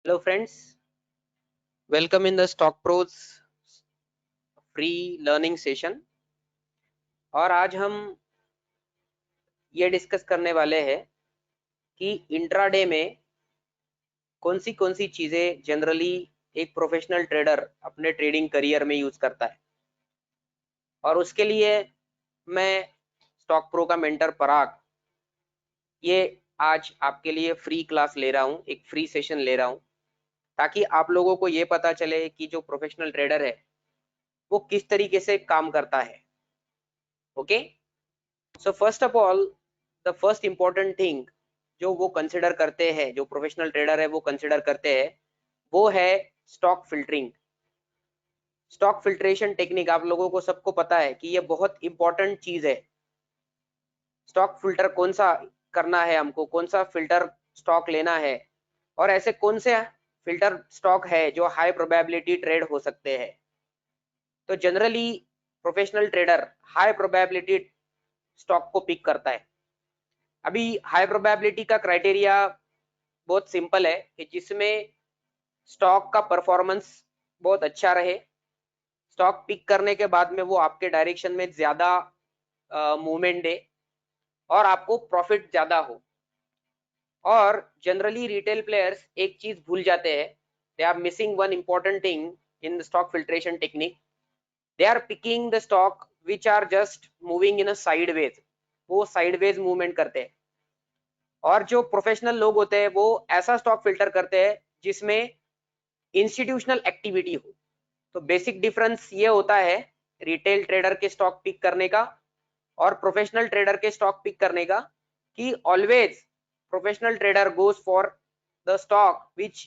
Hello friends, welcome in the Stock Pros free learning session. और आज हम ये डिस्कस करने वाले हैं कि इंट्राडे में कौन सी चीजें जनरली एक प्रोफेशनल ट्रेडर अपने ट्रेडिंग करियर में यूज करता है। और उसके लिए मैं स्टॉक प्रो का मेंटर पराग ये आज आपके लिए फ्री क्लास ले रहा हूँ, एक फ्री सेशन ले रहा हूँ, ताकि आप लोगों को ये पता चले कि जो प्रोफेशनल ट्रेडर है वो किस तरीके से काम करता है। Okay, so first of all the first important thing जो वो कंसिडर करते हैं, जो प्रोफेशनल ट्रेडर है वो कंसिडर करते हैं, वो है stock filtering. Stock filtration technique आप लोगों को सबको पता है कि ये बहुत इंपॉर्टेंट चीज है। स्टॉक फिल्टर कौन सा करना है, हमको कौन सा फिल्टर स्टॉक लेना है, और ऐसे कौन से फिल्टर स्टॉक है जो हाई प्रोबेबिलिटी ट्रेड हो सकते हैं। तो generally professional trader high probability stock को पिक करता है। अभी हाई प्रोबेबिलिटी का क्राइटेरिया बहुत सिंपल है कि जिसमें स्टॉक का परफॉर्मेंस बहुत अच्छा रहे, स्टॉक पिक करने के बाद में वो आपके डायरेक्शन में ज्यादा मूवमेंट दे और आपको प्रॉफिट ज्यादा हो। और जनरली रिटेल प्लेयर्स एक चीज भूल जाते हैं, they are missing one important thing in the stock filtration technique. They are picking the stock which are just moving in a sideways, वो साइडवेज मूवमेंट करते हैं। और जो प्रोफेशनल लोग होते हैं वो ऐसा स्टॉक फिल्टर करते हैं जिसमें इंस्टीट्यूशनल एक्टिविटी हो। तो बेसिक डिफरेंस ये होता है रिटेल ट्रेडर के स्टॉक पिक करने का और प्रोफेशनल ट्रेडर के स्टॉक पिक करने का, कि always professional trader goes for the stock which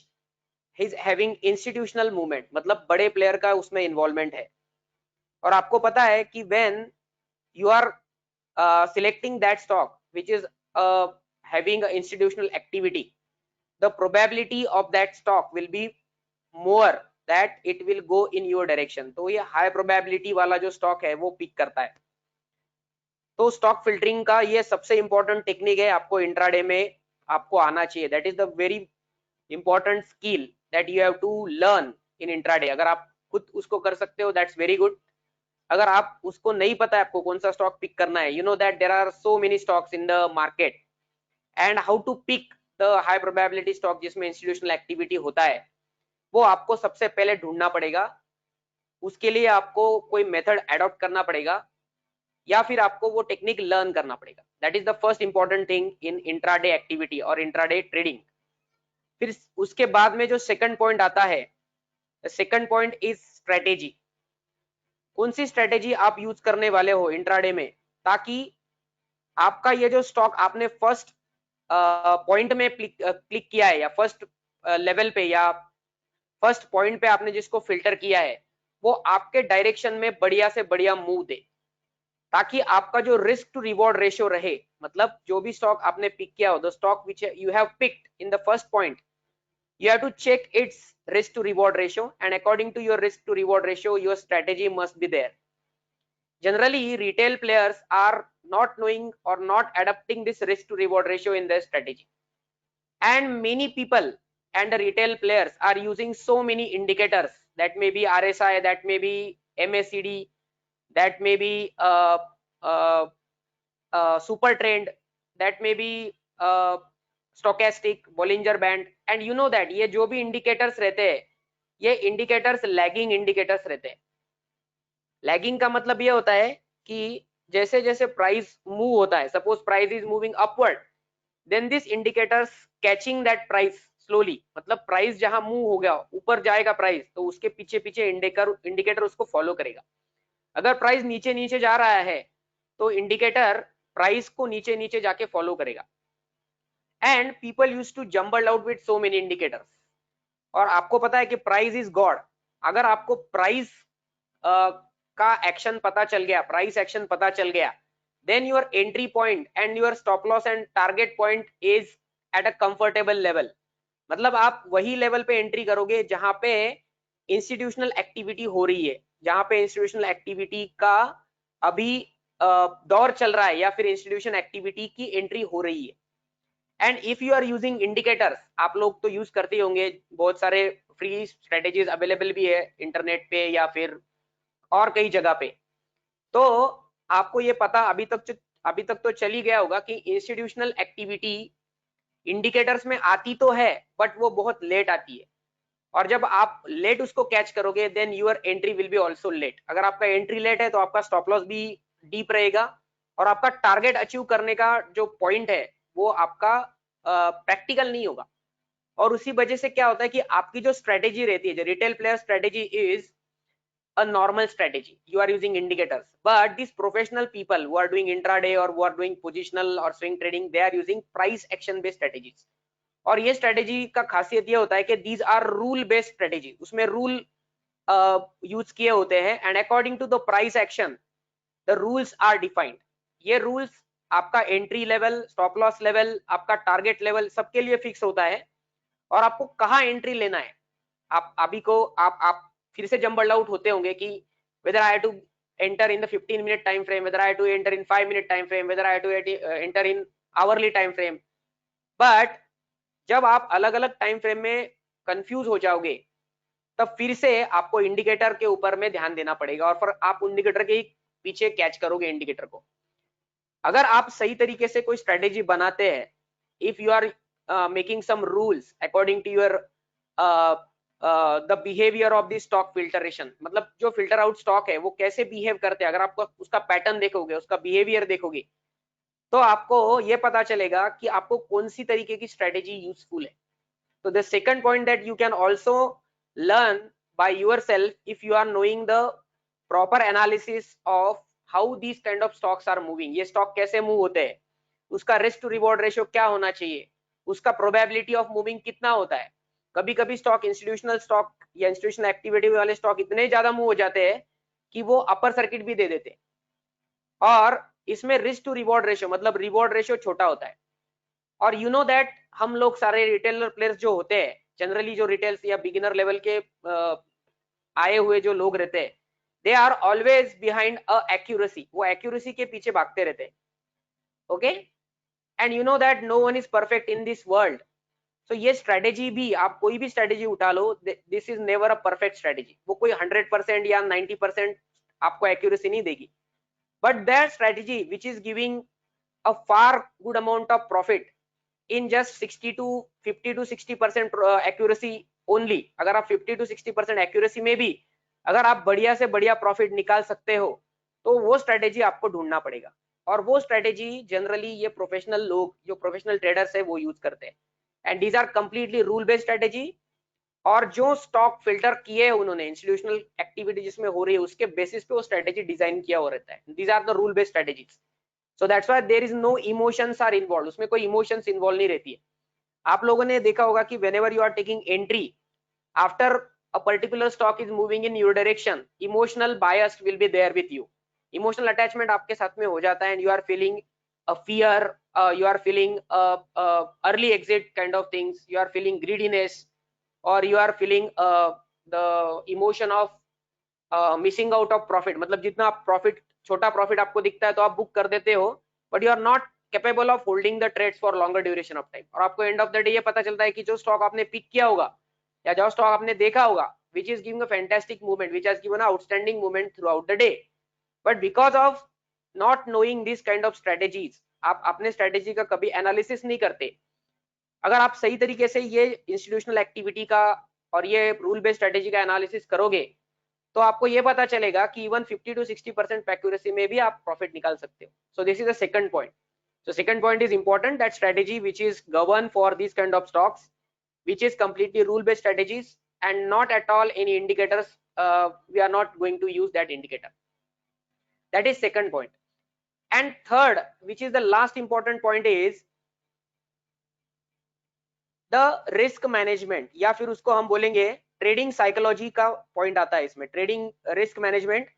is having institutional movement, मतलब बड़े प्लेयर का उसमें इन्वॉल्वमेंट है। और आपको पता है कि when you are selecting that stock which is having a institutional activity, the probability of that stock will be more that it will go in your direction। तो ये high probability वाला जो stock है वो पिक करता है। तो stock filtering का ये सबसे इंपॉर्टेंट टेक्निक है, आपको इंट्राडे में आपको आना चाहिए। That is the very important skill that you have to learn in intraday. अगर आप खुद उसको कर सकते हो दैट्स वेरी गुड। अगर आप उसको नहीं पता है आपको कौन सा स्टॉक पिक करना है, you know that there are so many stocks in the market and how to pick the high probability stock जिसमें इंस्टीट्यूशनल एक्टिविटी होता है, वो आपको सबसे पहले ढूंढना पड़ेगा। उसके लिए आपको कोई मेथड एडॉप्ट करना पड़ेगा या फिर आपको वो टेक्निक लर्न करना पड़ेगा। That is the first important thing in intraday activity और इंट्राडे ट्रेडिंग। फिर उसके बाद में जो सेकंड पॉइंट आता है, सेकंड पॉइंट इज स्ट्रेटेजी। कौन सी स्ट्रेटेजी आप यूज करने वाले हो इंट्राडे में, ताकि आपका ये जो स्टॉक आपने फर्स्ट पॉइंट में क्लिक किया है या फर्स्ट लेवल पे या फर्स्ट पॉइंट पे आपने जिसको फिल्टर किया है, वो आपके डायरेक्शन में बढ़िया से बढ़िया मूव दे, ताकि आपका जो रिस्क टू रिवॉर्ड रेशियो रहे। मतलब जो भी स्टॉक आपने पिक किया हो, the stock which you have picked in the first point, you have to check its risk to reward ratio, and according to your risk to reward ratio your strategy must be there. Generally retail players are not knowing or not adapting this risk to reward ratio in their strategy, and many people and the retail players are using so many indicators, that may be RSI, that may be MACD, that may be uh, super trend, that may be stochastic, Bollinger Band, and you know that ये जो भी indicators रहते हैं ये indicators lagging indicators रहते हैं। Lagging का मतलब ये होता है कि जैसे जैसे प्राइस मूव होता है, suppose price is moving upward, then this indicators catching that price slowly, मतलब प्राइस जहां मूव हो गया ऊपर जाएगा प्राइस, तो उसके पीछे पीछे इंडिकेटर उसको फॉलो करेगा। अगर प्राइस नीचे नीचे जा रहा है तो इंडिकेटर प्राइस को नीचे नीचे जाके फॉलो करेगा। And people use to jumble out with so many indicators. और आपको पता है कि प्राइस इज गॉड। अगर आपको प्राइस का एक्शन पता चल गया, प्राइस एक्शन पता चल गया, then your entry point and your stop loss and target point is at a comfortable level. मतलब आप वही लेवल पे एंट्री करोगे जहां पे इंस्टीट्यूशनल एक्टिविटी हो रही है, जहां पे इंस्टीट्यूशनल एक्टिविटी का अभी दौर चल रहा है या फिर इंस्टीट्यूशन एक्टिविटी की एंट्री हो रही है। And if you are using indicators, आप लोग तो यूज करते ही होंगे, बहुत सारे फ्री स्ट्रेटेजीज अवेलेबल भी है इंटरनेट पे या फिर और कई जगह पे। तो आपको ये पता अभी तक तो चल ही गया होगा कि इंस्टीट्यूशनल एक्टिविटी इंडिकेटर्स में आती तो है बट वो बहुत लेट आती है, और जब आप लेट उसको कैच करोगे then your entry will be also late. अगर आपका एंट्री लेट है तो आपका स्टॉप लॉस भी डीप रहेगा और आपका टारगेट अचीव करने का जो पॉइंट है वो आपका प्रैक्टिकल नहीं होगा। और उसी वजह से क्या होता है कि आपकी जो स्ट्रेटेजी रहती है, जो retail player strategy is a normal strategy, you are using indicators, but these professional people who are doing intraday or who are doing positional or swing trading, they are using price action based strategies। और ये strategy का खासियत ये होता है कि these are rule based strategy, उसमें rule use किए होते हैं and according to the price action the rules are defined. ये रूल्स आपका entry level, stop loss level, आपका टारगेट लेवल सबके लिए फिक्स होता है और आपको कहाँ एंट्री लेना है। आप अभी को आप फिर से जंबल आउट होते होंगे कि whether I have to enter in the 15-minute time frame, whether I have to enter in 5-minute time frame, whether I have to enter in hourly time frame। but जब आप अलग अलग time frame में confuse हो जाओगे तब फिर से आपको इंडिकेटर के ऊपर में ध्यान देना पड़ेगा और फिर आप इंडिकेटर के पीछे कैच करोगे इंडिकेटर को। अगर आप सही तरीके से कोई स्ट्रेटेजी बनाते हैं, if you are making some rules according to your the behaviour of the stock filtration, मतलब जो फिल्टर आउट स्टॉक है वो कैसे बिहेव करते हैं, अगर आपको उसका पैटर्न देखोगे, उसका बिहेवियर देखोगे, तो आपको ये पता चलेगा कि आपको कौन सी तरीके की स्ट्रेटेजी यूजफुल है। तो the second point that you can also learn by yourself if you are knowing the proper analysis of how this kind of stocks are moving, ये स्टॉक कैसे मूव होते हैं, उसका रिस्क टू रिवॉर्ड रेशियो क्या होना चाहिए, उसका probability of moving कितना होता है। कभी कभी स्टॉक, इंस्टीट्यूशनल स्टॉक या इंस्टीट्यूशनल एक्टिविटी वाले स्टॉक इतने ज्यादा मूव हो जाते हैं कि वो अपर सर्किट भी दे देते हैं, और इसमें रिस्क टू रिवॉर्ड रेशियो मतलब रिवॉर्ड रेशियो छोटा होता है। और यू नो दैट हम लोग सारे रिटेलर प्लेयर्स जो होते हैं, जनरली जो रिटेल्स या बिगिनर लेवल के आए हुए जो लोग रहते हैं, they are always behind a accuracy, वो एक्यूरेसी के पीछे भागते रहते हैं। Okay, and you know that no one is perfect in this world. तो ये स्ट्रेटेजी भी, आप कोई भी स्ट्रेटेजी उठा लो, this is never a perfect strategy. वो कोई 100% या 90% आपको एक्यूरेसी नहीं देगी, but that strategy which is giving a far good amount of profit in just 50 to 60% accuracy only. अगर आप 50 to 60% एक्यूरेसी में भी अगर आप बढ़िया से बढ़िया प्रॉफिट निकाल सकते हो तो वो स्ट्रेटेजी आपको ढूंढना पड़ेगा, और वो स्ट्रेटेजी जनरली ये प्रोफेशनल लोग, जो प्रोफेशनल ट्रेडर्स है, वो यूज करते हैं। And these are completely rule based strategy, और जो स्टॉक फिल्टर किए हैं उन्होंने, इंस्टीट्यूशनल एक्टिविटी जिसमें हो रही है उसके बेसिस पे वो स्ट्रेटेजी डिजाइन किया हो रहता है। These are the rule based strategies, so that's why there is no emotions are involve, उसमें कोई इमोशंस इन्वॉल्व नहीं रहती है। आप लोगों ने देखा होगा कि whenever you are taking entry after a particular stock is moving in your direction, emotional bias will be there with you, emotional attachment आपके साथ में हो जाता है, and you are feeling a fear, you are feeling early exit kind of things, you are feeling greediness, or you are feeling the emotion of missing out of profit, मतलब जितना आप profit, छोटा प्रॉफिट आपको दिखता है तो आप book कर देते हो, but you are not capable of holding the trades for longer duration of time. और आपको एंड ऑफ द डे ये पता चलता है कि जो स्टॉक आपने पिक किया होगा या जो स्टॉक आपने देखा होगा विच is giving a fantastic movement, which has given outstanding movement through out the day, but because of not knowing this kind of strategies, आप अपने स्ट्रेटेजी का कभी एनालिसिस नहीं करते। अगर आप सही तरीके से ये इंस्टीट्यूशनल एक्टिविटी का और ये रूल बेस्ड स्ट्रेटेजी का एनालिसिस करोगे तो आपको ये पता चलेगा कि इवन 50 to 60% एक्यूरेसी में भी आप प्रॉफिट निकाल सकते हो। So this is the second point. So second point is important, that strategy which is governed for these kind of stocks, which is completely rule based strategies and not at all any indicators, we are not going to use that indicator. That is second point. And third, which is the last important point, is the risk management, या फिर उसको हम बोलेंगे trading psychology का point आता है इसमें, trading risk management,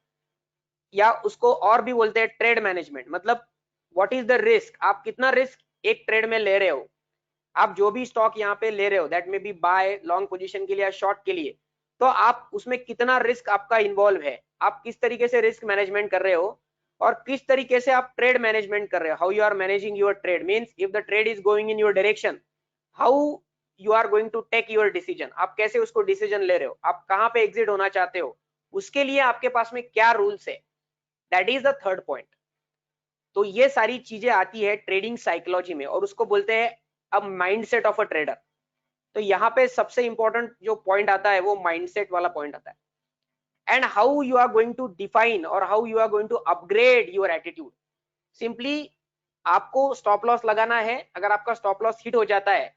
या उसको और भी बोलते हैं ट्रेड मैनेजमेंट। मतलब व्हाट इज द रिस्क, आप कितना रिस्क एक ट्रेड में ले रहे हो, आप जो भी स्टॉक यहाँ पे ले रहे हो, that may be buy long position के लिए या शॉर्ट के लिए, तो आप उसमें कितना रिस्क आपका इन्वॉल्व है, आप किस तरीके से रिस्क मैनेजमेंट कर रहे हो, और किस तरीके से आप ट्रेड मैनेजमेंट कर रहे हो, how you are managing your trade, means if the trade is going in your direction, how you are going to take your decision, आप कैसे उसको डिसीजन ले रहे हो, आप कहां पे एग्जिट होना चाहते हो, उसके लिए आपके पास में क्या रूल्स है, that is the third point. तो ये सारी चीजें आती है ट्रेडिंग साइकोलॉजी में और उसको बोलते हैं अब माइंडसेट ऑफ अ ट्रेडर। तो यहाँ पे सबसे इंपॉर्टेंट जो पॉइंट आता है वो माइंडसेट वाला पॉइंट आता है, and how you are going to define और how you are going to upgrade your attitude. Simply आपको स्टॉप लॉस लगाना है, अगर आपका स्टॉप लॉस हिट हो जाता है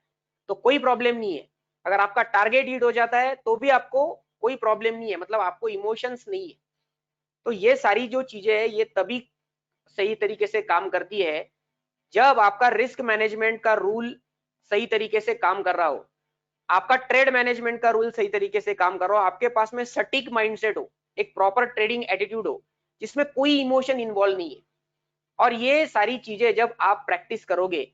तो कोई प्रॉब्लम नहीं है, अगर आपका टारगेट हिट हो जाता है तो भी आपको कोई प्रॉब्लम नहीं है, मतलब आपको इमोशंस नहीं है। तो ये सारी जो चीजें है ये तभी सही तरीके से काम करती है जब आपका रिस्क मैनेजमेंट का रूल सही तरीके से काम कर रहा हो, आपका ट्रेड मैनेजमेंट का रूल सही तरीके से काम कर रहा हो, आपके पास में सटीक माइंडसेट हो, एक प्रॉपर ट्रेडिंग एटीट्यूड हो जिसमें कोई इमोशन इन्वॉल्व नहीं है। और ये सारी चीजें जब आप प्रैक्टिस करोगे,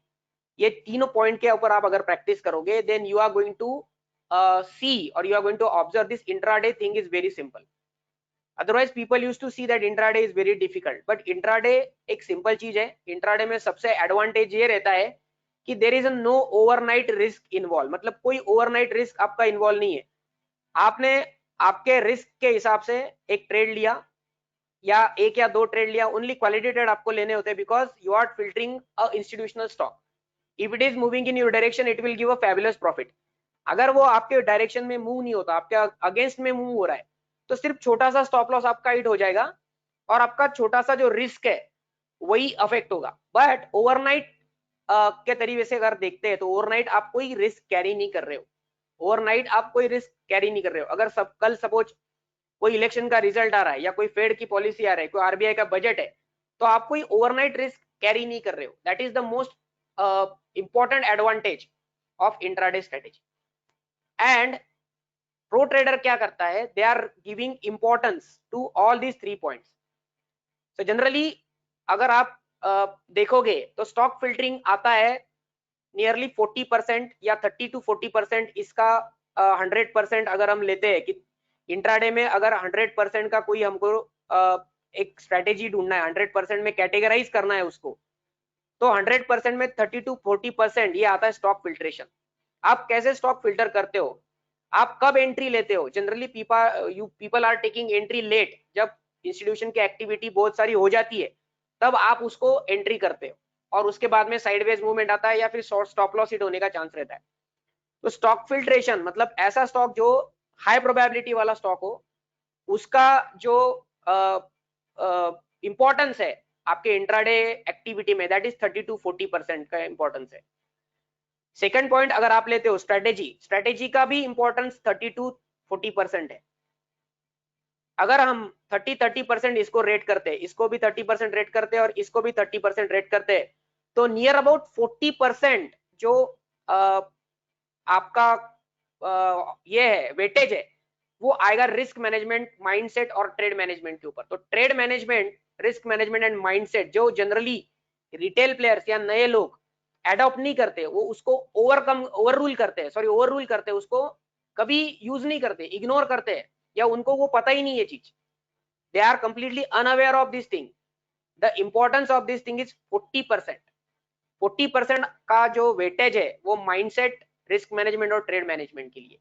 ये तीनों पॉइंट के ऊपर आप अगर प्रैक्टिस करोगे, then you are going to see और you are going to observe this intraday thing is very simple. Otherwise people use to see that intraday is very difficult, but intraday एक simple चीज है। Intraday में सबसे advantage ये रहता है कि there is no overnight risk involve, मतलब कोई ओवरनाइट रिस्क आपका इन्वॉल्व नहीं है। आपने आपके रिस्क के हिसाब से एक ट्रेड लिया या एक या दो ट्रेड लिया, ओनली क्वालिटी ट्रेड आपको लेने होते हैं because you are filtering a institutional stock. If it is moving in your direction it will give a fabulous profit. अगर वो आपके डायरेक्शन में मूव नहीं होता, आपके अगेंस्ट में मूव हो रहा है, तो सिर्फ छोटा सा स्टॉप लॉस आपका हिट हो जाएगा और आपका छोटा सा जो रिस्क है वही अफेक्ट होगा। बट ओवरनाइट के तरीके से अगर देखते हैं तो ओवरनाइट आप कोई रिस्क कैरी नहीं कर रहे हो, ओवरनाइट आप कोई रिस्क कैरी नहीं कर रहे हो। अगर सब कल सपोज कोई इलेक्शन का रिजल्ट आ रहा है या कोई फेड की पॉलिसी आ रहा है, कोई आरबीआई का बजट है, तो आप कोई ओवरनाइट रिस्क कैरी नहीं कर रहे हो। That is the most important advantage of intraday strategy. And pro trader क्या करता है, they are giving importance to all these 3 points. So generally अगर आप देखोगे तो स्टॉक फिल्टरिंग आता है नियरली 40% या 30 to 40%, इसका 100% अगर हम लेते हैं कि इंट्राडे में अगर 100% का कोई हमको एक स्ट्रेटेजी ढूंढना है, 100% में कैटेगराइज करना है उसको, तो 100% में 30 to 40% ये आता है स्टॉक फिल्ट्रेशन। आप कैसे स्टॉक फिल्टर करते हो, आप कब एंट्री लेते हो, generally people are taking entry late, जब इंस्टीट्यूशन की एक्टिविटी बहुत सारी हो जाती है तब आप उसको एंट्री करते हो और उसके बाद में साइडवेज मूवमेंट आता है या फिर शॉर्ट स्टॉप लॉस हिट होने का चांस रहता है। तो स्टॉक फिल्ट्रेशन मतलब ऐसा स्टॉक जो हाई प्रोबेबिलिटी वाला स्टॉक हो, उसका जो इंपॉर्टेंस है आपके इंट्राडे एक्टिविटी में, दैट इज 30 to 40% का इंपॉर्टेंस है। सेकंड पॉइंट अगर आप लेते हो स्ट्रेटेजी, स्ट्रेटेजी का भी इंपॉर्टेंस 30 to 40% है। अगर हम 30% इसको रेट करते हैं, इसको भी 30% रेट करते हैं और इसको भी 30% रेट करते हैं, तो नियर अबाउट 40% जो आपका ये है वेटेज है वो आएगा रिस्क मैनेजमेंट, माइंडसेट और ट्रेड मैनेजमेंट के ऊपर। तो trade management, risk management and mindset जो जनरली रिटेल प्लेयर्स या नए लोग एडॉप्ट नहीं करते, वो उसको ओवर रूल करते हैं, उसको कभी यूज नहीं करते, इग्नोर करते हैं या उनको वो पता ही नहीं है चीज, they are completely unaware of this thing. The importance of this thing is 40%। 40% का जो वेटेज है वो माइंडसेट, रिस्क मैनेजमेंट और ट्रेड मैनेजमेंट के लिए।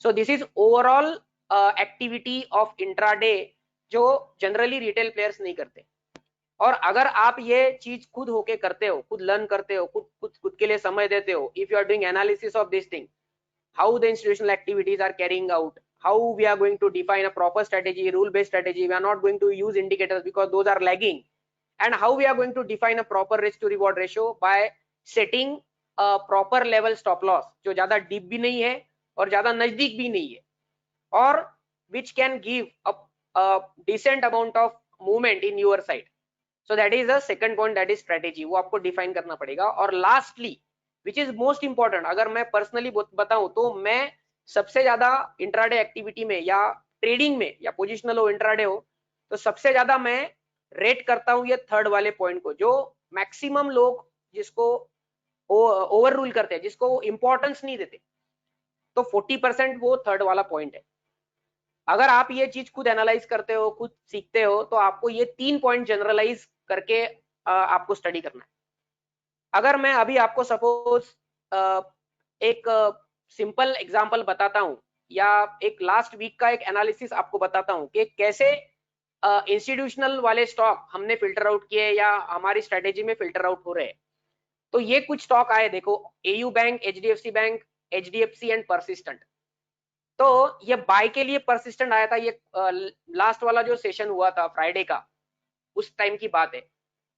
So this is overall activity of intraday जो जनरली रिटेल प्लेयर्स नहीं करते। और अगर आप ये चीज खुद होके करते हो, खुद लर्न करते हो, खुद के लिए समय देते हो, if you are doing analysis of this thing, how the institutional activities are carrying out, how we are going to define a proper strategy, rule based strategy, we are not going to use indicators because those are lagging, and how we are going to define a proper risk to reward ratio by setting a proper level stop loss जो ज्यादा deep भी नहीं है और ज्यादा नजदीक भी नहीं है, और which can give a decent amount of movement in your side. So that is the second point, that is strategy, वो आपको डिफाइन करना पड़ेगा। और lastly which is most important, अगर मैं पर्सनली बताऊं तो मैं सबसे ज्यादा इंट्राडे एक्टिविटी में या ट्रेडिंग में या पोजिशनल हो इंट्राडे हो, तो सबसे ज्यादा मैं रेट करता हूं ये थर्ड वाले पॉइंट को, जो मैक्सिमम लोग जिसको ओवर रूल करते हैं, जिसको इंपॉर्टेंस नहीं देते, तो 40% वो थर्ड वाला पॉइंट है। अगर आप ये चीज खुद एनालाइज करते हो, खुद सीखते हो, तो आपको ये 3 पॉइंट जनरलाइज करके आपको स्टडी करना है। अगर मैं अभी आपको सपोज एक सिंपल एग्जांपल बताता हूं, या एक लास्ट वीक का एक एनालिसिस आपको बताता हूं कि कैसे इंस्टीट्यूशनल वाले स्टॉक हमने फिल्टर आउट किए या हमारी स्ट्रेटेजी में फिल्टर आउट हो रहे हैं। तो ये कुछ स्टॉक आए, देखो, AU bank, HDFC bank, HDFC and persistent. तो ये बाय के लिए परसिस्टेंट आया था, ये लास्ट वाला जो सेशन हुआ था फ्राइडे का, उस टाइम की बात है।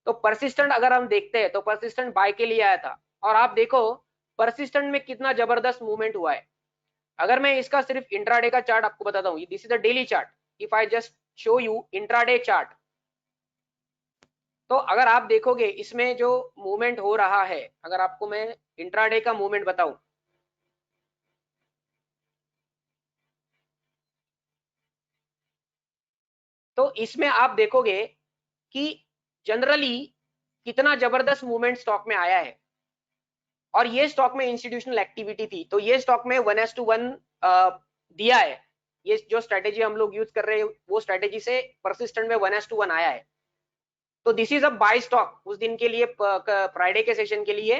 तो परसिस्टेंट अगर हम देखते हैं तो परसिस्टेंट बाय के लिए आया था, और आप देखो परसिस्टेंट में कितना जबरदस्त मूवमेंट हुआ है। अगर मैं इसका सिर्फ इंट्राडे का चार्ट आपको बताता हूँ, this is the daily chart, if I just show you intraday chart, तो अगर आप देखोगे इसमें जो मूवमेंट हो रहा है, अगर आपको मैं इंट्राडे का मूवमेंट बताऊं, तो इसमें आप देखोगे कि जनरली कितना जबरदस्त मूवमेंट स्टॉक में आया है, और ये स्टॉक में इंस्टीट्यूशनल एक्टिविटी थी, तो ये स्टॉक में 1:1 दिया है। ये जो स्ट्रेटेजी हम लोग यूज कर रहे हैं वो स्ट्रेटेजी से परसिस्टेंट में 1:1 आया है। तो this is a buy stock, उस दिन के लिए फ्राइडे के सेशन के लिए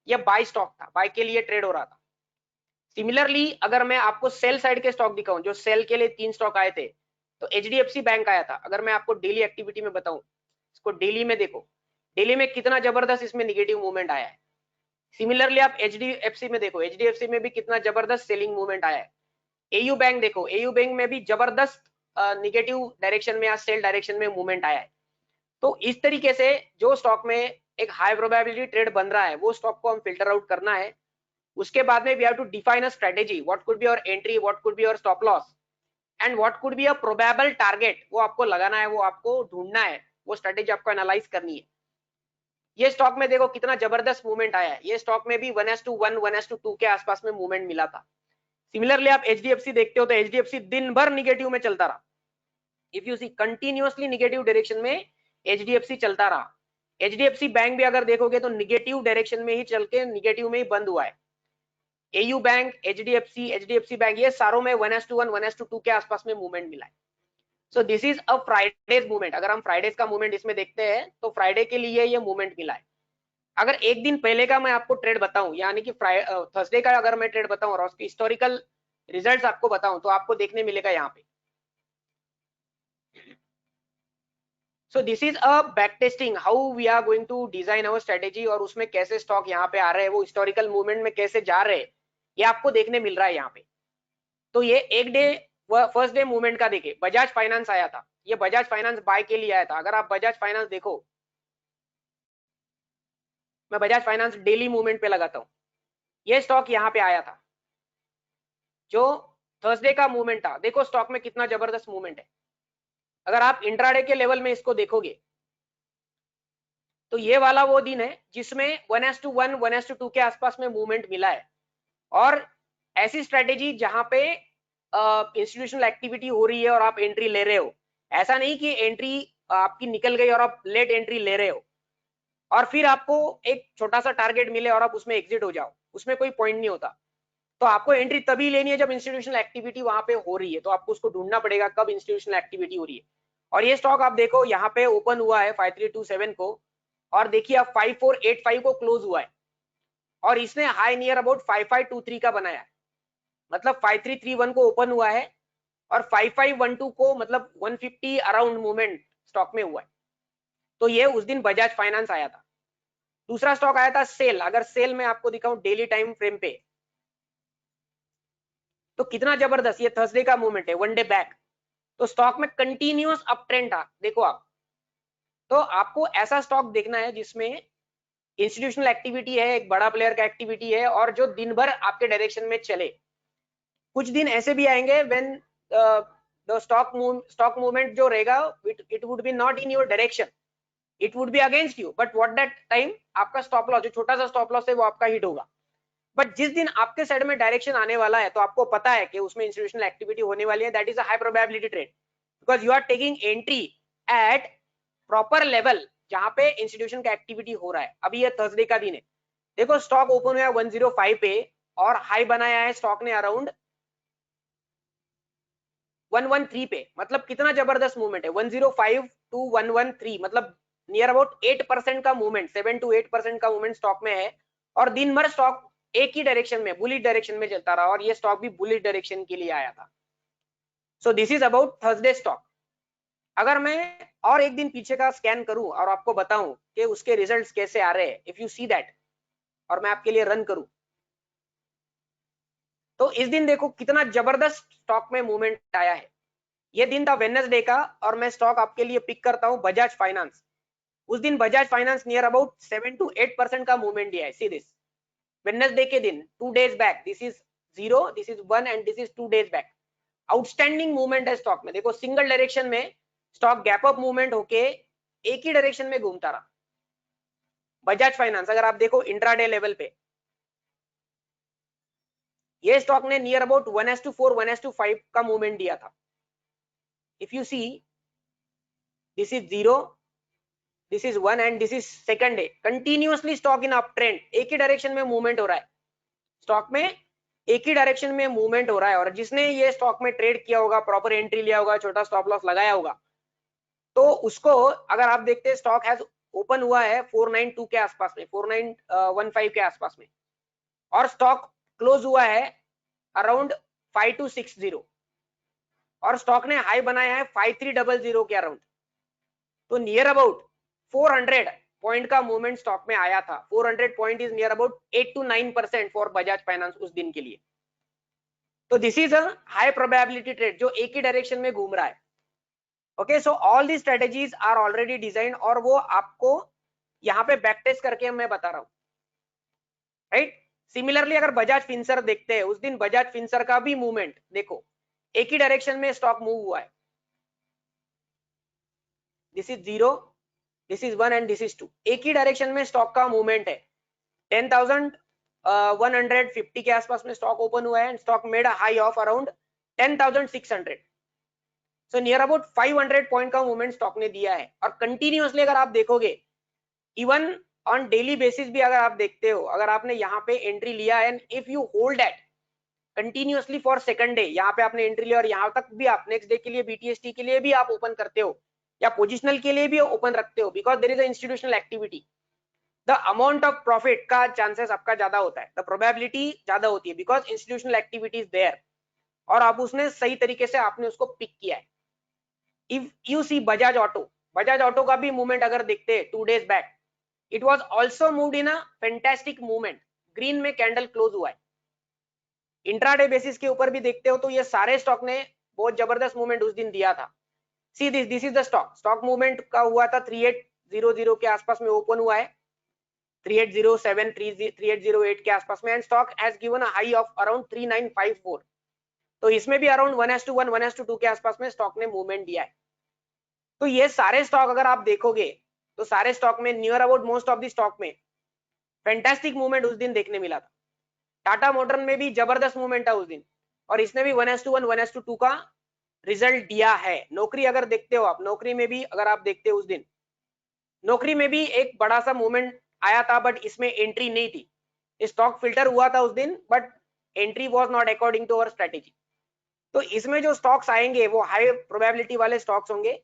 ये बाय स्टॉक था, बाय के लिए ट्रेड हो रहा था। सिमिलरली अगर मैं आपको सेल साइड के स्टॉक दिखाऊं, जो सेल के लिए 3 स्टॉक आए थे, तो एचडीएफसी बैंक आया था। अगर मैं आपको डेली एक्टिविटी में बताऊं, इसको डेली में देखो, डेली में कितना जबरदस्त इसमें निगेटिव मूवमेंट आया है। सिमिलरली आप एचडीएफसी में देखो, एचडीएफसी में भी कितना जबरदस्त सेलिंग मूवमेंट आया है। एयू बैंक देखो, एयू बैंक में भी जबरदस्त निगेटिव डायरेक्शन में या सेल डायरेक्शन में मूवमेंट आया है। तो इस तरीके से जो स्टॉक में एक हाई प्रोबेबिलिटी ट्रेड बन रहा है, वो स्टॉक को हम फिल्टर आउट करना है। उसके बाद में we have to define a strategy, what could be your entry, what could be your stop loss, and what could be a probable target, वो आपको लगाना है, वो आपको ढूंढना है, वो स्ट्रेटेजी आपको एनालाइज करनी है। ये स्टॉक में देखो कितना जबरदस्त मूवमेंट आया है, ये स्टॉक में भी 1:1 1:2 के आसपास में मूवमेंट मिला था। सिमिलरली आप एचडीएफसी देखते हो तो एचडीएफसी दिन भर निगेटिव में चलता रहा। If you see continuously negative direction में एचडीएफसी चलता रहा। एचडीएफसी बैंक भी अगर देखोगे तो निगेटिव डायरेक्शन में ही चल के निगेटिव में ही बंद हुआ है। एयू बैंक, एचडीएफसी बैंक, ये सारों में 1:1 1:2 के आसपास में मूवमेंट मिला है। सो this is a Fridays movement. अगर हम फ्राइडेज का मूवमेंट इसमें देखते हैं तो फ्राइडे के लिए ये मूवमेंट मिला है। अगर एक दिन पहले का मैं आपको ट्रेड बताऊं, यानी कि थर्सडे का अगर मैं ट्रेड बताऊं और उसकी हिस्टोरिकल रिजल्ट्स आपको बताऊं, तो आपको देखने मिलेगा यहाँ पे। So this is a back testing, how we are going to design our strategy, और उसमें कैसे स्टॉक यहाँ पे आ रहे हैं, वो हिस्टोरिकल मूवमेंट में कैसे जा रहे हैं, ये आपको देखने मिल रहा है यहाँ पे। तो ये एक डे, फर्स्ट डे मूवमेंट का देखिए, बजाज फाइनेंस आया था, ये बजाज फाइनेंस बाय के लिए आया था। अगर आप बजाज फाइनेंस देखो, मैं बजाज फाइनेंस डेली मूवमेंट पे लगाता हूँ, ये स्टॉक यहाँ पे आया था, जो थर्सडे का मूवमेंट था। देखो स्टॉक में कितना जबरदस्त मूवमेंट है। अगर आप इंट्राडे के लेवल में इसको देखोगे, तो ये वाला वो दिन है जिसमें 1:1 1:2 के आसपास में मूवमेंट मिला है। और ऐसी स्ट्रेटेजी जहां पे इंस्टीट्यूशनल एक्टिविटी हो रही है और आप एंट्री ले रहे हो, ऐसा नहीं कि एंट्री आपकी निकल गई और आप लेट एंट्री ले रहे हो और फिर आपको एक छोटा सा टारगेट मिले और आप उसमें एग्जिट हो जाओ, उसमें कोई पॉइंट नहीं होता। तो आपको एंट्री तभी लेनी है जब इंस्टीट्यूशनल एक्टिविटी वहां पे हो रही है, तो आपको उसको ढूंढना पड़ेगा कब इंस्टीट्यूशनल एक्टिविटी हो रही है। और ये स्टॉक आप देखो यहाँ पे ओपन हुआ है 5327 को, और देखिए अब 5485 को क्लोज हुआ है, और इसने हाई नियर अबाउट 5523 का बनाया है, मतलब 5331 को ओपन हुआ है और 5512 को, मतलब 150 अराउंड मूवमेंट स्टॉक में हुआ है। तो ये उस दिन बजाज फाइनेंस आया था। दूसरा स्टॉक आया था सेल। अगर सेल में आपको दिखाऊं डेली टाइम फ्रेम पे, तो कितना जबरदस्त, ये थर्सडे का मूवमेंट है, वन डे बैक। तो स्टॉक में कंटिन्यूअस अप ट्रेंड था, देखो आप। तो आपको ऐसा स्टॉक देखना है जिसमें इंस्टीट्यूशनल एक्टिविटी है, एक बड़ा प्लेयर का एक्टिविटी है, और जो दिन भर आपके डायरेक्शन में चले। कुछ दिन ऐसे भी आएंगे व्हेन द स्टॉक मूवमेंट जो रहेगा, it would be not in your direction, it would be against you, but what that time आपका स्टॉप लॉस, जो छोटा सा स्टॉप लॉस है, वो आपका हिट होगा। बट जिस दिन आपके साइड में डायरेक्शन आने वाला है, तो आपको पता है कि उसमें इंस्टीट्यूशनल एक्टिविटी होने वाली है, that is a high probability trade, because you are taking entry at proper level जहां पे इंस्टीट्यूशन का एक्टिविटी हो रहा है। अभी ये थर्सडे का दिन है, देखो स्टॉक ओपन हुआ है 105 पे और हाई बनाया है स्टॉक ने अराउंड 113 पे, मतलब कितना जबरदस्त मूवमेंट है, 105 to 113, मतलब नियर अबाउट 8% का मूवमेंट, 7 to 8% का मूवमेंट स्टॉक में है। और दिन भर स्टॉक एक ही डायरेक्शन में, बुलिश डायरेक्शन में चलता रहा, और ये स्टॉक भी बुलिश डायरेक्शन के लिए आया था। सो this is about Thursday stock. अगर मैं और एक दिन पीछे का स्कैन करूं और आपको बताऊं कि उसके रिजल्ट्स कैसे आ रहे हैं, इफ यू सी दैट, और मैं आपके लिए रन करूं, तो इस दिन देखो कितना जबरदस्त स्टॉक में मूवमेंट आया है। ये दिन था वेडनेसडे का, और मैं स्टॉक आपके लिए पिक करता हूं बजाज फाइनेंस। उस दिन Bajaj finance near about 7 to 8% का मूवमेंट दिया है। सी दिस, वेडनेसडे के दिन 2 days back, this is 0, this is 1 and this is 2 days back. Outstanding movement है स्टॉक में। देखो सिंगल डायरेक्शन में स्टॉक गैप अप मूवमेंट होके एक ही डायरेक्शन में घूमता रहा बजाज फाइनेंस। अगर आप देखो इंट्राडे लेवल पे, ये स्टॉक ने नियर अबाउट 1:4 1:5 का मूवमेंट दिया था। If you see, this is 0, this is 1 and this is second day. Continuously stock in up trend, एक ही डायरेक्शन में मूवमेंट हो रहा है स्टॉक में, एक ही डायरेक्शन में मूवमेंट हो रहा है। और जिसने ये स्टॉक में ट्रेड किया होगा, प्रॉपर एंट्री लिया होगा, छोटा स्टॉप लॉस लगाया होगा, तो उसको अगर आप देखते हैं स्टॉक हैज ओपन हुआ है 492 के आसपास में, 4915 के आसपास में, और स्टॉक क्लोज हुआ है अराउंड 5260, और स्टॉक ने हाई बनाया है 5300 के अराउंड। तो नियर अबाउट 400 पॉइंट का मूवमेंट स्टॉक में आया था। 400 point is near about 8 to 9% for Bajaj finance उस दिन के लिए। तो this is a high probability trade जो एक ही डायरेक्शन में घूम रहा है। Okay, so all the strategies are already design, और वो आपको यहाँ पे बैक टेस्ट करके मैं बता रहा हूँ, राइट। सिमिलरली अगर बजाज फिंसर देखते हैं, उस दिन बजाज फिंसर का भी मूवमेंट देखो, एक ही डायरेक्शन में स्टॉक मूव हुआ है। This is 0, this is 1 and this is 2, एक ही डायरेक्शन में स्टॉक का मूवमेंट है। 10,150 के आसपास में स्टॉक ओपन हुआ है, and stock made a high of around 10,600। So near about 500 point का मूवमेंट स्टॉक ने दिया है। और कंटिन्यूअसली अगर आप देखोगे, इवन ऑन डेली बेसिस भी अगर आप देखते हो, अगर आपने यहाँ पे एंट्री लिया है, and if you hold that continuously for second day, यहाँ पे आपने एंट्री लिया और यहाँ तक भी आप नेक्स्ट डे के लिए बीटीएसटी के लिए भी आप ओपन करते हो, या पोजिशनल के लिए भी ओपन रखते हो, because there is a institutional activity, the amount of profit का चांसेस आपका ज्यादा होता है, द प्रोबेबिलिटी ज्यादा होती है, because institutional activity is there, और आप उसने सही तरीके से आपने उसको पिक किया है। If you see Bajaj auto का भी मूवमेंट अगर देखते हैं 2 days back, it was also moved in a fantastic movement, green में कैंडल क्लोज हुआ है। इंट्राडे बेसिस के ऊपर भी देखते हो तो ये सारे स्टॉक ने बहुत जबरदस्त मूवमेंट उस दिन दिया था। सी this is the stock movement का हुआ था 3800 के आसपास में ओपन हुआ है, 3807 3808 के आसपास में, and stock has given a high of around 3954। तो इसमें भी अराउंड 1:1 1:2 के आसपास में स्टॉक ने मूवमेंट दिया है। तो ये सारे स्टॉक अगर आप देखोगे, तो सारे स्टॉक में near about most of the stock में फैंटास्टिक मूवमेंट उस दिन देखने मिला था। टाटा मोटर में भी जबरदस्त मूवमेंट था उस दिन, और इसने भी 1:1 1:2 का रिजल्ट दिया है। नौकरी अगर देखते हो आप, नौकरी में भी अगर आप देखते हो उस दिन, नौकरी में भी एक बड़ा सा मूवमेंट आया था, बट इसमें एंट्री नहीं थी, स्टॉक फिल्टर हुआ था उस दिन, but entry was not according to our strategy. तो इसमें जो स्टॉक्स आएंगे वो हाई प्रोबेबिलिटी वाले स्टॉक्स होंगे।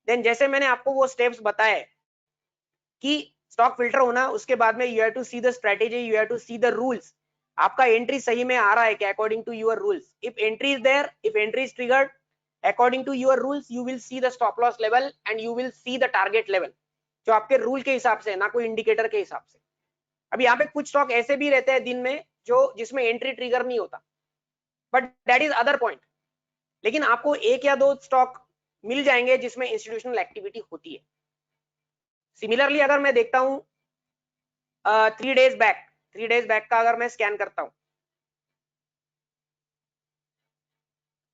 देन जैसे मैंने आपको वो स्टेप्स बताए कि स्टॉक फिल्टर होना, उसके बाद में you have to see the strategy, you have to see the rules, आपका एंट्री सही में आ रहा है क्या according to your rules. If entry is there, if entry is triggered according to your rules, you will see the stop loss level and you will see the target level, जो आपके rule के हिसाब से, ना कोई indicator के हिसाब से। अब यहाँ पे कुछ स्टॉक ऐसे भी रहते हैं दिन में जो जिसमें एंट्री ट्रिगर नहीं होता, but that is other point. लेकिन आपको एक या दो स्टॉक मिल जाएंगे जिसमें इंस्टीट्यूशनल एक्टिविटी होती है। सिमिलरली अगर मैं देखता हूं 3 days बैक का अगर मैं स्कैन करता हूं,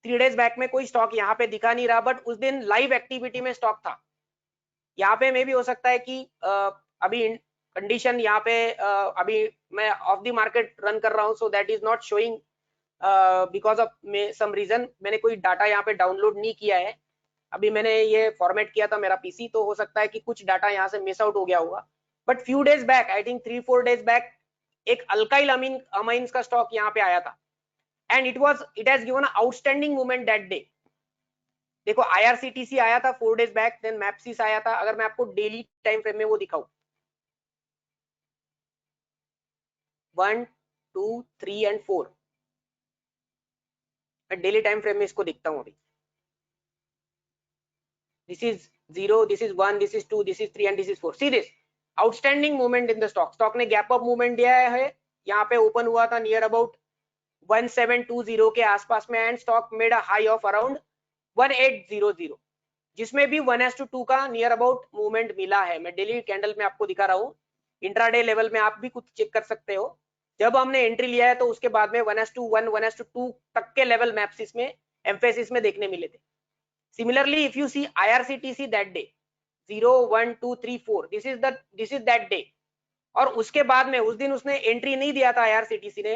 3 days बैक में कोई स्टॉक यहाँ पे दिखा नहीं रहा, बट उस दिन लाइव एक्टिविटी में स्टॉक था। यहाँ पे मे भी हो सकता है कि अभी कंडीशन यहाँ पे अभी मैं ऑफ द मार्केट रन कर रहा हूँ, so that is not showing because of some reason, मैंने कोई डाटा यहाँ पे डाउनलोड नहीं किया है। अभी मैंने ये फॉर्मेट किया था मेरा पीसी, तो हो सकता है कि कुछ डाटा यहाँ से मिस आउट हो गया होगा। But few days back, I think 3-4 days back, एक अल्काइल अमाइंस का स्टॉक यहाँ पे आया था, and it has given outstanding movement that day. देखो IRCTC आया था 4 days बैक, देन मैप्सिस आया था। अगर मैं आपको डेली टाइम फ्रेम में वो दिखाऊं 1 2 3 एंड 4, मैं डेली टाइम फ्रेम में इसको दिखता हूं अभी। This is 0, this is 1, this is 2, this is 3 and this is 4. See this outstanding movement in the stock. Stock ने गैप अप मूवमेंट दिया है, यहाँ पे ओपन हुआ था नियर अबाउट 1720 के आसपास में and stock made a high of around 1800, जिसमें भी 1:2 का नियर अबाउट मूवमेंट मिला है। मैं डेली कैंडल में आपको दिखा रहा हूँ, इंट्राडे लेवल में आप भी कुछ चेक कर सकते हो। जब हमने एंट्री लिया है तो उसके बाद में 1:1 1:2 तक के लेवल मैप्सिस में एम्फेसिस में देखने मिले थे। Similarly, if you see IRCTC that day 0 1 2 3 4, this is that day, और उसके बाद में उस दिन उसने एंट्री नहीं दिया था IRCTC ने,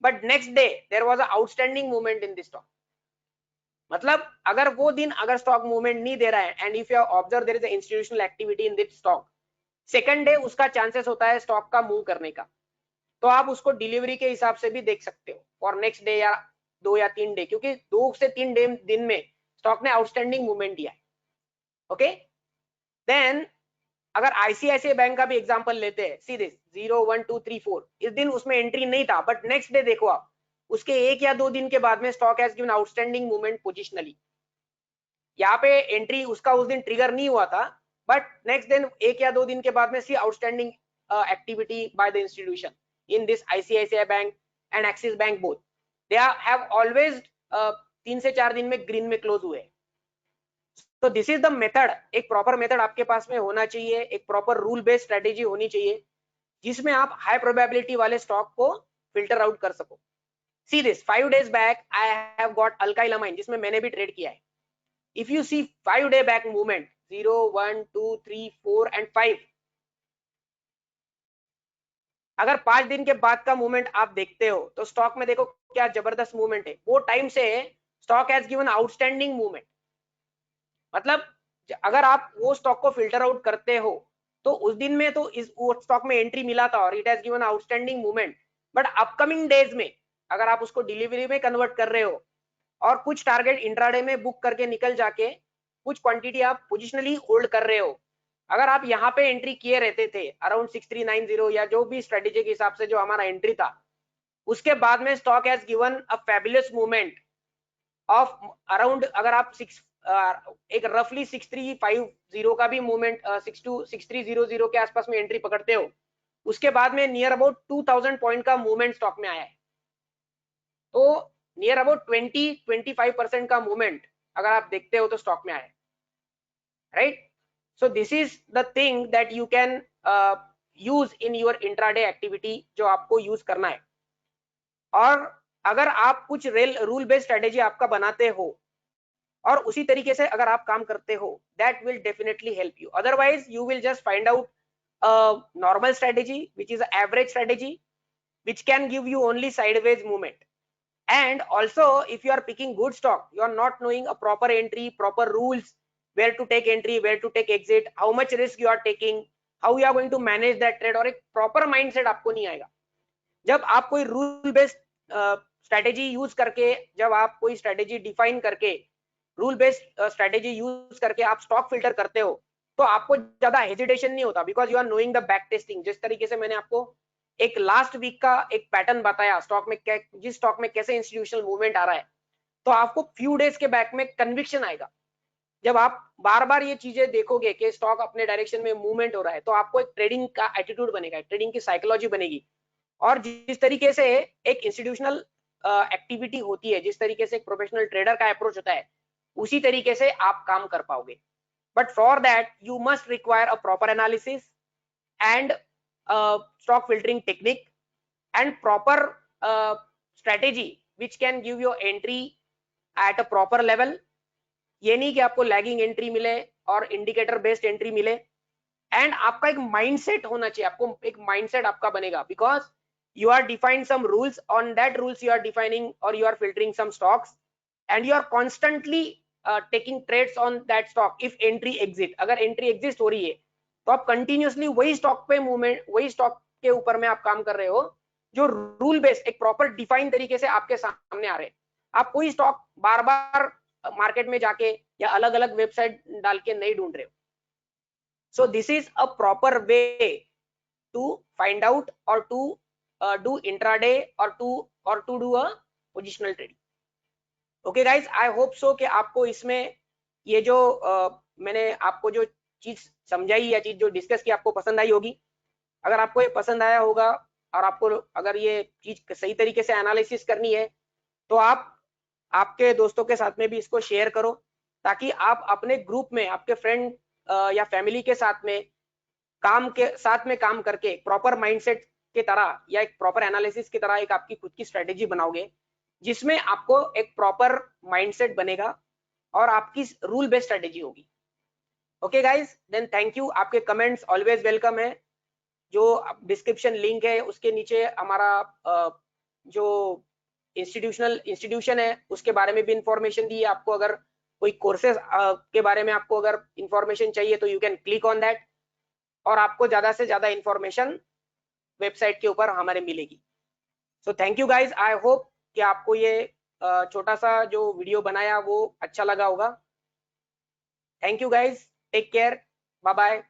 but next day there was a outstanding movement in this stock. मतलब अगर वो दिन अगर स्टॉक मूवमेंट नहीं दे रहा है and if you observe there is a institutional activity in this stock, second day उसका चांसेस होता है स्टॉक का मूव करने का। तो आप उसको डिलीवरी के हिसाब से भी देख सकते हो फॉर नेक्स्ट डे या 2 या 3 डे, क्योंकि 2 से 3 दिन में स्टॉक ने आउटस्टैंडिंग मूवमेंट दिया है। ओके, देन अगर आईसीआईसीआई बैंक का भी एग्जांपल लेते हैं, सी दिस 0 1 2 3 4, इस दिन उसमें एंट्री नहीं था, बट नेक्स्ट डे देखो आप, उसके 1 या 2 दिन के बाद में stock has given outstanding movement positionally. यहाँ पे एंट्री उसका उस दिन ट्रिगर नहीं हुआ था, बट नेक्स्ट दिन 1 या 2 दिन के बाद में see outstanding activity by the institution in this ICICI bank and Axis bank, both they have always 3 से 4 दिन में ग्रीन में क्लोज हुए। तो दिस इज द मेथड, एक प्रॉपर मेथड आपके पास में होना चाहिए, एक प्रॉपर रूल बेस्ड स्ट्रेटेजी होनी चाहिए जिसमें आप हाई प्रोबेबिलिटी वाले स्टॉक को फिल्टर आउट कर सको। See this 5 days back I have got alkyl amine, जिसमें मैंने भी ट्रेड किया है। If you see 5 day back movement 0 1 2 3 4 and 5, अगर 5 दिन के बाद का मूवमेंट आप देखते हो तो स्टॉक में देखो क्या जबरदस्त मूवमेंट है। वो टाइम से stock has given outstanding movement. मतलब अगर आप वो स्टॉक को फिल्टर आउट करते हो तो उस दिन में तो इस वो स्टॉक में एंट्री मिला था और it has given outstanding movement, but upcoming days में अगर आप उसको डिलीवरी में कन्वर्ट कर रहे हो और कुछ टारगेट इंट्राडे में बुक करके निकल जाके कुछ क्वांटिटी आप पोजिशनली होल्ड कर रहे हो, अगर आप यहाँ पे एंट्री किए रहते थे अराउंड 6390 या जो भी स्ट्रेटेजी के हिसाब से जो हमारा एंट्री था, उसके बाद में stock has given a fabulous movement of around, अगर आप एक रफली 6350 का भी मूवमेंट 6300 के आसपास में एंट्री पकड़ते हो, उसके बाद में नियर अबाउट 2000 पॉइंट का मूवमेंट स्टॉक में आया है। तो नियर अबाउट 20-25% का मूवमेंट अगर आप देखते हो तो स्टॉक में आया है, right. So this is the thing that you can use in your intraday activity, जो आपको यूज करना है। और अगर आप कुछ रूल बेस्ड स्ट्रेटेजी आपका बनाते हो और उसी तरीके से अगर आप काम करते हो, that will definitely help you. Otherwise you will just find out normal strategy which is average strategy which can give you only sideways movement. And also if you are picking good stock, you are not knowing a proper entry, proper rules, where to take entry, where to take exit, how much risk you are taking, how you are going to manage that trade, और एक proper mindset आपको नहीं आएगा। जब आप कोई rule based strategy use करके, जब आप कोई स्ट्रेटेजी डिफाइन करके रूल बेस्ड स्ट्रेटेजी यूज करके आप स्टॉक फिल्टर करते हो तो आपको ज्यादा हेजिटेशन नहीं होता, because you are knowing the back testing. जिस तरीके से मैंने आपको एक लास्ट वीक का एक पैटर्न बताया स्टॉक में, जिस स्टॉक में कैसे इंस्टीट्यूशनल मूवमेंट आ रहा है, तो आपको फ्यू डेज के बैक में कन्विक्शन आएगा। जब आप बार बार ये चीजें देखोगे कि स्टॉक अपने डायरेक्शन में मूवमेंट हो रहा है, तो आपको एक ट्रेडिंग का एटीट्यूड बनेगा, ट्रेडिंग की साइकोलॉजी बनेगी। और जिस तरीके से एक इंस्टीट्यूशनल एक्टिविटी होती है, जिस तरीके से एक प्रोफेशनल ट्रेडर का अप्रोच होता है, उसी तरीके से आप काम कर पाओगे। But for that you must require a proper analysis and stock filtering technique and proper strategy which can give you entry at a proper level। ये नहीं कि आपको लैगिंग एंट्री मिले और इंडिकेटर बेस्ड एंट्री मिले। एंड आपका एक mindset होना चाहिए, आपको एक माइंडसेट आपका बनेगा, because you are defined some rules, on that rules you are defining or you are filtering some stocks and you are constantly taking trades on that stock। if entry exit, अगर entry exist हो रही है तो आप continuously वही stock पे movement, वही stock के ऊपर में आप काम कर रहे हो जो रूल बेस्ड एक प्रॉपर डिफाइन तरीके से आपके सामने आ रहे हैं। आप कोई स्टॉक बार बार मार्केट में जाके या अलग अलग वेबसाइट डाल के नहीं ढूंढ रहे हो। So this is a proper way to find out और टू डू इंट्राडे और to do a positional trading. Okay guys, I hope so कि आपको इसमें ये जो मैंने आपको जो चीज समझाई या चीज जो डिस्कस की आपको पसंद आई होगी। अगर आपको ये पसंद आया होगा और आपको अगर ये चीज सही तरीके से एनालिसिस करनी है तो आप आपके दोस्तों के साथ में भी इसको शेयर करो, ताकि आप अपने ग्रुप में आपके फ्रेंड या फैमिली के साथ में काम करके एक प्रॉपर माइंडसेट की तरह या एक प्रॉपर एनालिसिस की तरह एक आपकी खुद की स्ट्रेटेजी बनाओगे, जिसमें आपको एक प्रॉपर माइंडसेट बनेगा और आपकी रूल बेस्ड स्ट्रेटेजी होगी। Okay guys, then thank you. आपके कमेंट्स ऑलवेज वेलकम है। जो डिस्क्रिप्शन लिंक है उसके नीचे हमारा जो इंस्टीट्यूशन है उसके बारे में भी इंफॉर्मेशन दी है। आपको अगर कोई कोर्सेज के बारे में आपको अगर इंफॉर्मेशन चाहिए तो you can click on that, और आपको ज्यादा से ज्यादा इंफॉर्मेशन वेबसाइट के ऊपर हमारे मिलेगी। So thank you guys, I hope कि आपको ये छोटा सा जो वीडियो बनाया वो अच्छा लगा होगा। Thank you guys, take care, bye bye.